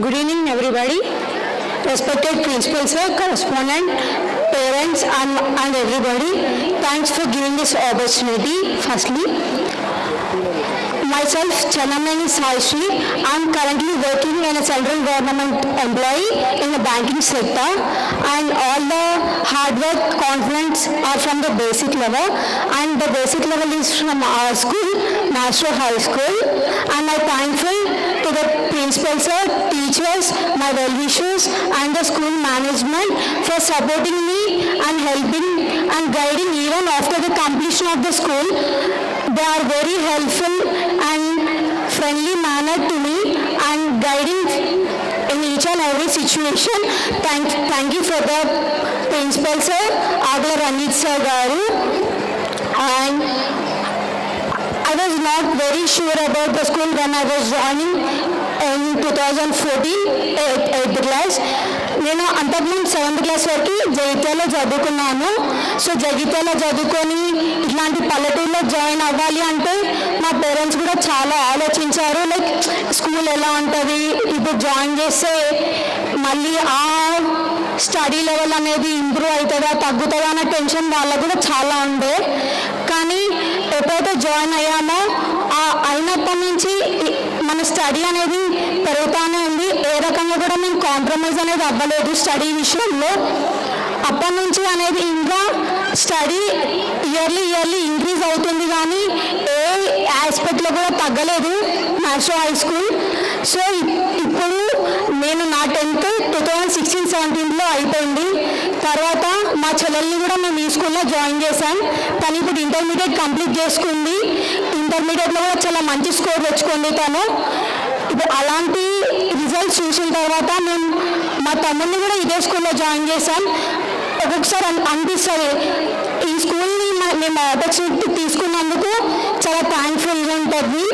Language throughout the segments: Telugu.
Good evening, everybody. Respected principal sir, correspondent, parents, and everybody. Thanks for giving this opportunity. Firstly, myself, Channamani Saishri. I am currently working in a central government employee in the banking sector, and all the hard work, confidence are from the basic level, and the basic level is from our school, Master High School, and I am thankful to the principal sir, teachers, my well-wishers, and the school management for supporting me and helping and guiding even after the completion of the school. They are very helpful and friendly manner to me and guiding in each and every situation. Thank you for the principal sir, Agla Ranjit sir garu. And I was not very sure about the school when I was joining in 2014, 8th class. నేను అంతకుముందు 7th క్లాస్ వరకు జగిత్యాలలో చదువుకున్నాను. సో జగిత్యాలలో చదువుకొని ఇట్లాంటి పల్లెటూరులో జాయిన్ అవ్వాలి అంటే మా పేరెంట్స్ కూడా చాలా ఆలోచించారు. లైక్ స్కూల్ ఎలా ఉంటుంది, ఇప్పుడు జాయిన్ చేస్తే మళ్ళీ ఆ స్టడీ లెవెల్ అనేది ఇంప్రూవ్ అవుతుందా తగ్గుతుందా అన్న టెన్షన్ వాళ్ళకు కూడా చాలా ఉండే. కానీ ఎప్పుడైతే జాయిన్ అయ్యామో అయినప్పటి నుంచి మన స్టడీ అనేది పెరుగుతూనే ఉంది. ఏ రకంగా కూడా మేము కాంప్రమైజ్ అనేది అవ్వలేదు స్టడీ విషయంలో. అప్పటి నుంచి అనేది ఇంకా స్టడీ ఇయర్లీ ఇంక్రీజ్ అవుతుంది, కానీ ఏ ఆస్పెక్ట్లో కూడా తగ్గలేదు మాస్టర్ హై స్కూల్. సో ఇప్పుడు నేను నా 10th 2016-17లో అయిపోయింది. తర్వాత మా చెల్లెల్ని కూడా మేము ఈ స్కూల్లో జాయిన్ చేశాం. తను ఇప్పుడు ఇంటర్మీడియట్ కంప్లీట్ చేసుకుంది. ఇంటర్మీడియట్లో కూడా చాలా మంచి స్కోర్ తెచ్చుకుంది తను. ఇప్పుడు అలాంటి రిజల్ట్స్ చూసిన తర్వాత మేము మా తమ్ముడిని కూడా ఇదే స్కూల్లో జాయిన్ చేశాం. ఒక్కొక్కసారి అనిపిస్తుంది ఈ స్కూల్ని మేము ఆపర్చునిటీ తీసుకున్నందుకు చాలా థ్యాంక్ఫుల్గా ఉంటుంది.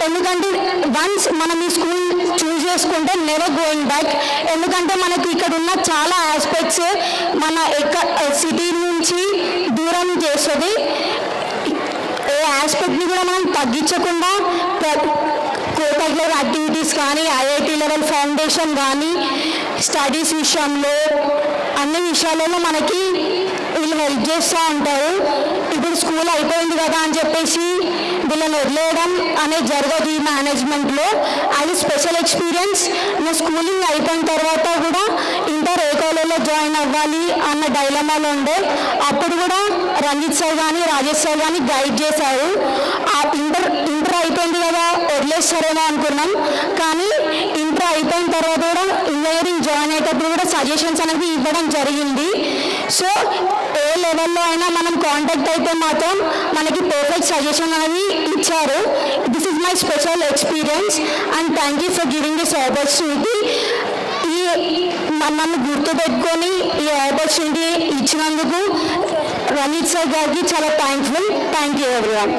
ఎందుకంటే వన్స్ మనం ఈ స్కూల్ చూస్ చేసుకుంటే నెవర్ గోయింగ్ బ్యాక్. ఎందుకంటే మనకి ఇక్కడ ఉన్న చాలా ఆస్పెక్ట్స్ మన సిటీ నుంచి దూరం చేస్తుంది. ఏ ఆస్పెక్ట్ని కూడా మనం తగ్గించకుండా కోకరికులర్ యాక్టివిటీస్ కానీ, ఐఐటి లెవెల్ ఫౌండేషన్ కానీ, స్టడీస్ విషయంలో అన్ని విషయాలలో మనకి వీళ్ళు హెల్ప్ చేస్తూ ఉంటారు. ఇప్పుడు స్కూల్ అయిపోయింది కదా అని చెప్పేసి వీళ్ళని వదిలేయడం అనేది జరగదు ఈ మేనేజ్మెంట్లో. అది స్పెషల్ ఎక్స్పీరియన్స్. నా స్కూలింగ్ అయిపోయిన తర్వాత కూడా ఇంటర్ ఏ కాలేజ్లో జాయిన్ అవ్వాలి అన్న డైలమాలో ఉండే. అప్పుడు కూడా రంజిత్ సార్ కానీ రాజేష్ సార్ కానీ గైడ్ చేశారు. ఆ ఇంటర్ అయిపోయింది కదా వదిలేస్తారేమో అనుకున్నాం, కానీ ఇంటర్ అయిపోయిన తర్వాత కూడా ఇంజనీరింగ్ జాయిన్ అయ్యేటప్పుడు కూడా సజెషన్స్ అనేది ఇవ్వడం జరిగింది. సో ఏ లెవెల్లో అయినా మనం కాంటాక్ట్ అయితే మాత్రం మనకి పర్ఫెక్ట్ సజెషన్ అనేది ఇచ్చారు. This is my special experience and thank you for giving this opportunity. నన్ను గుర్తుపెట్టుకొని ఈ ఆపర్చునిటీ ఇచ్చినందుకు రంజిత్ సార్ గారికి చాలా థ్యాంక్ఫుల్. Thank you everyone.